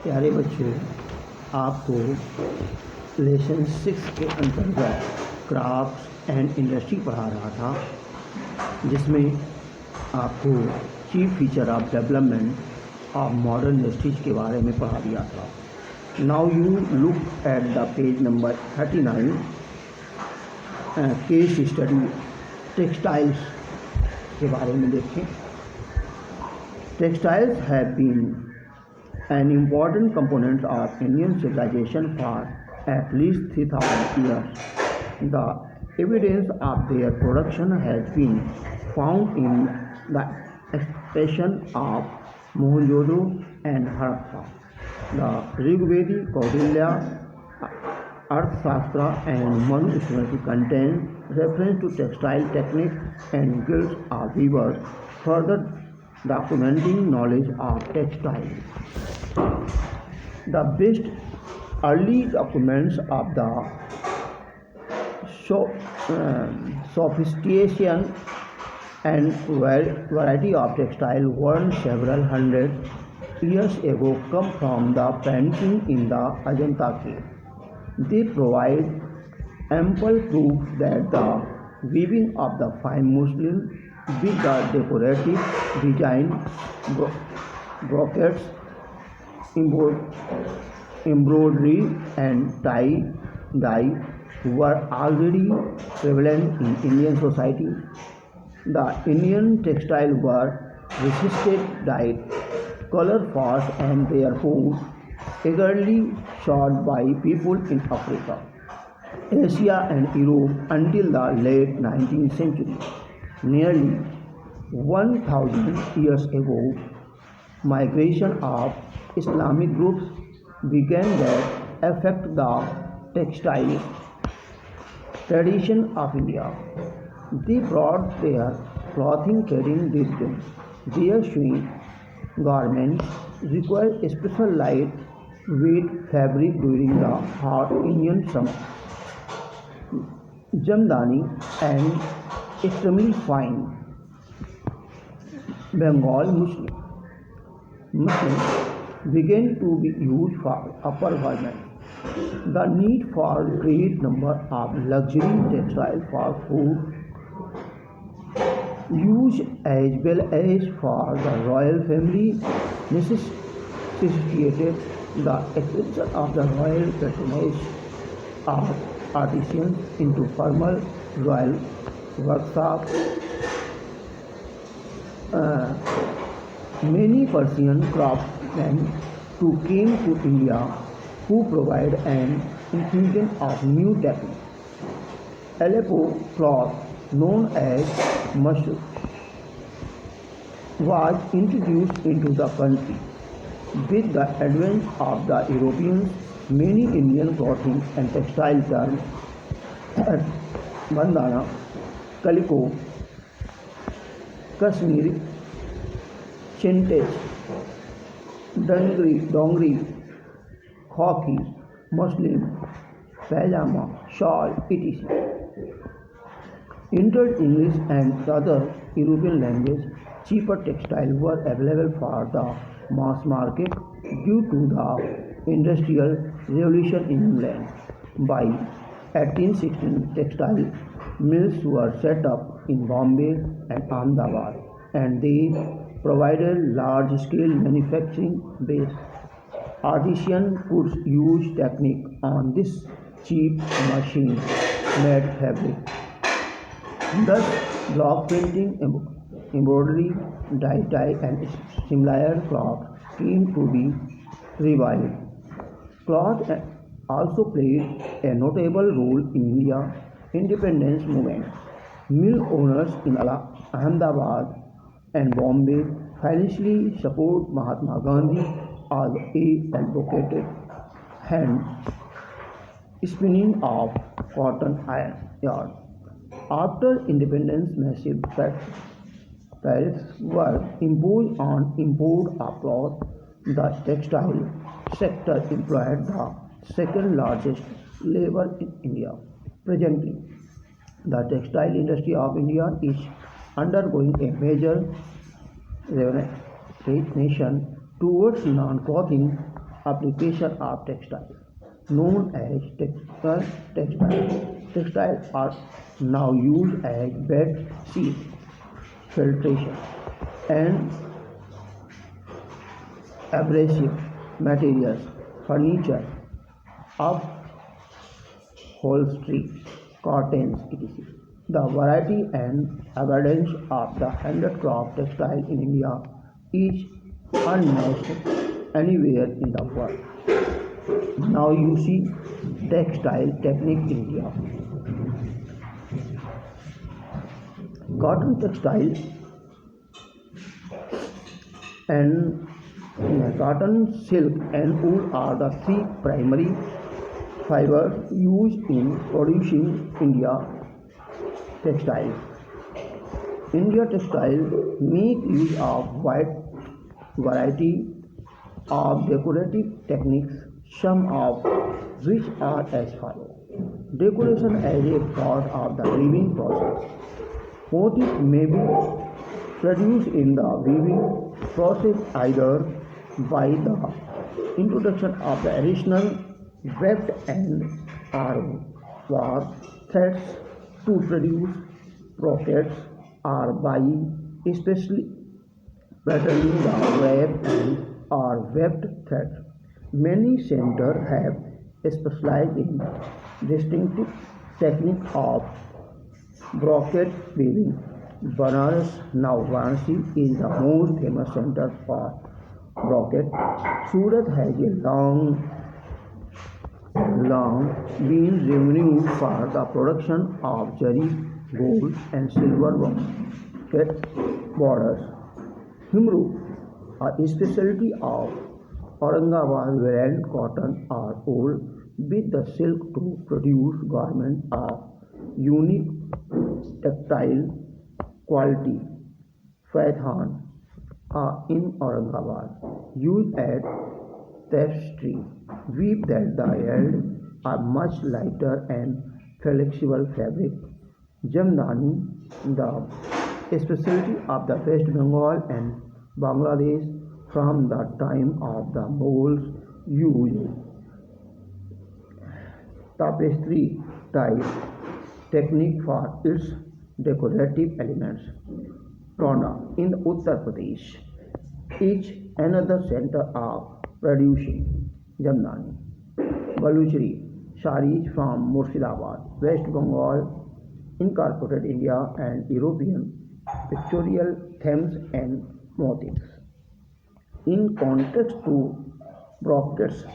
प्यारे बच्चों, आपको लेसन 6 के अंतर्गत क्राफ्ट्स एंड इंडस्ट्री पढ़ा रहा था, जिसमें आपको chief feature of development of modern industries के बारे में पढ़ा दिया था। Now you look at the page number 39, case study textiles के बारे में देखें। Textiles have been an important component of Indian civilization for at least 3000 years. The evidence of their production has been found in the expression of Mohenjo-daro and Harappa. The Rigveda, Kaudilya, Arthashastra and Manu Smriti contain reference to textile techniques and guilds of weavers, further documenting knowledge of textiles. The best early documents of the sophistication and variety of textile worn several hundred years ago come from the painting in the Ajanta cave. They provide ample proof that the weaving of the fine muslin with the decorative design, brocades, embroidery and tie-dye were already prevalent in Indian society. The Indian textile were resisted dyed, color fast and therefore eagerly sought by people in Africa, Asia and Europe until the late 19th century. Nearly 1000 years ago, migration of Islamic groups began that affect the textile tradition of India. They brought their clothing carrying with them. Their sewing garments require special light weight fabric during the hot Indian summer. Jamdani and extremely fine Bengal muslin began to be used for upper garments. The need for great number of luxury textiles for food use as well as for the royal family necessitated the expansion of the royal patronage of artisans into formal royal workshops. Many Persian craftsmen too came to India who provide an infusion of new technique. Aleppo cloth, known as mushroom, was introduced into the country. With the advent of the Europeans, many Indian clothing and textile terms, bandana, calico, Kashmiri, Chintage, dongri, khaki, muslin, pajama, shawl, etc. Entered English and other European languages, cheaper textiles were available for the mass market due to the Industrial Revolution in England. By 1816, textile mills were set up in Bombay and Ahmedabad, and they provided large-scale manufacturing base. Artisans could use technique on this cheap machine-made fabric. Thus, block printing, embroidery, dye, and similar cloth came to be revived. Cloth also played a notable role in India's independence movement. Mill owners in Ahmedabad and Bombay financially support Mahatma Gandhi as he advocated hand spinning of cotton yarn. After independence, massive tariffs were imposed on import of cloth. The textile sector employed the second largest labor in India. Presently, the textile industry of India is undergoing a major renovation towards non-clothing application of textile, known as textile. Textiles are now used as bed sheet, filtration, and abrasive materials, furniture, upholstery, curtains, etc. The variety and abundance of the handicraft textile in India is unmatched anywhere in the world. Now you see textile technique in India. Cotton textile and cotton, silk, and wool are the three primary fibers used in producing India textile. India textile make use of wide variety of decorative techniques, some of which are as follows. Decoration as a part of the weaving process. Motifs may be produced in the weaving process either by the introduction of the additional webbed and or threads to produce brocades or by especially patterning the web and or webbed threads. Many centers have specialized in distinctive technique of brocade weaving. Banaras, now Varanasi, is the most famous center for brocade. Surat has a long been renowned for the production of zari, gold, and silver brocade borders. Himru, a specialty of Aurangabad, blend cotton or wool with the silk to produce garments of unique tactile quality. Faidhan in Aurangabad used as tapestry weave that the yield a much lighter and flexible fabric. Jamdani, the specialty of the West Bengal and Bangladesh from the time of the Mughals, used tapestry type technique for its decorative elements. Tonda in Uttar Pradesh is another center of producing Jamdani. Baluchari saris from Murshidabad, West Bengal, incorporated India and European pictorial themes and motifs. In contrast to brocades,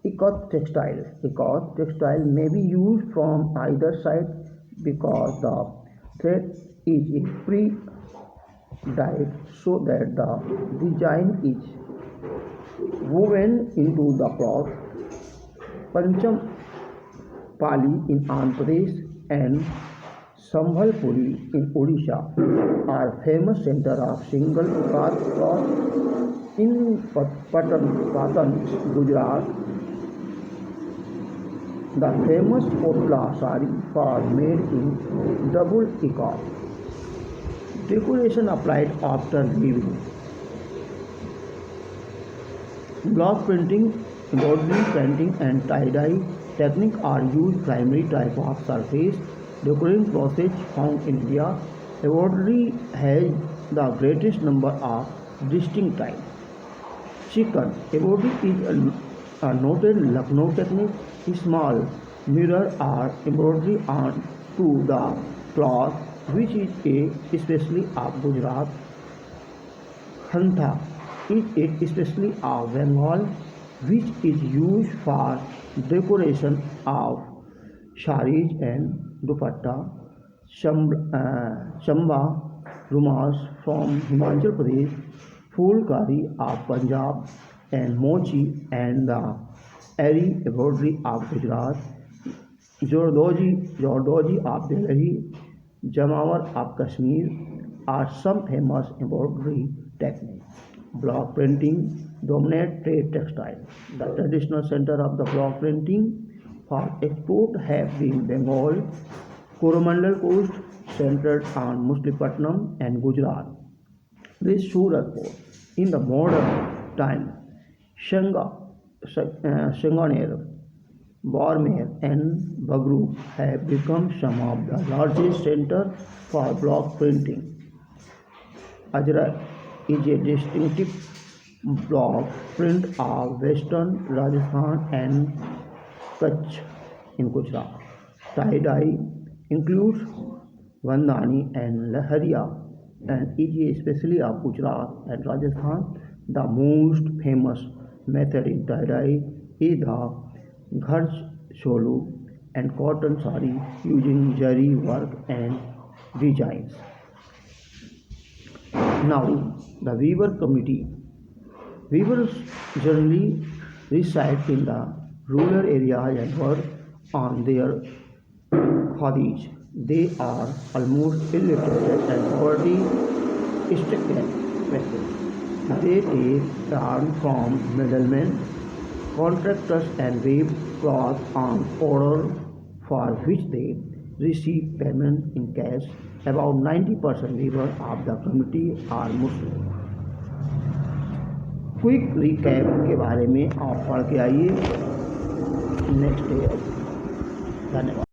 ikat textile may be used from either side because the thread is pre-dyed so that the design is woven into the cloth. Pancham Pali in Andhra Pradesh and Sambhalpuri in Odisha are famous centers of single ikat cloth. In Patan, Gujarat, the famous Potla sari are made in double ikat. Decoration applied after weaving. Block printing, embroidery, painting, and tie-dye technique are used primary type of surface decorating process found in India. Embroidery has the greatest number of distinct types. Chicken embroidery is a noted Lucknow technique. Small mirror are embroidery onto the cloth, which is a especially of Gujarat. Khantha is a especially of Bengal, which is used for decoration of saris and dupatta. Chamba rumals from Himachal Pradesh, Fulkari of Punjab, and Mochi and the Ari embroidery of Gujarat, Jordoji of Delhi, Jamawar of Kashmir are some famous embroidery techniques. Block printing dominates trade textile. The traditional center of the block printing for export have been Bengal, Coromandel coast, centered on Mustipatnam and Gujarat, with Surat port. In the modern time, Shanga Sanganer, Barmer and Bagru have become some of the largest centers for block printing. Ajrak is a distinctive block print of western Rajasthan and Kutch in Gujarat. Tie-dye includes Vandani and Lahariya and is especially of Gujarat and Rajasthan. The most famous method in tie-dye is the Gharj Cholu and cotton sari using zari work and designs. Now, the weaver community. Weavers generally reside in the rural areas and work on their khadis. They are almost illiterate and poverty stricken. They take yarn from middlemen, contractors and weave cloth on order for which they receive payment in cash. About 90% weavers of the community are Muslim. Quick recap के बारे में आप पढ़ के आइए next day. धन्यवाद।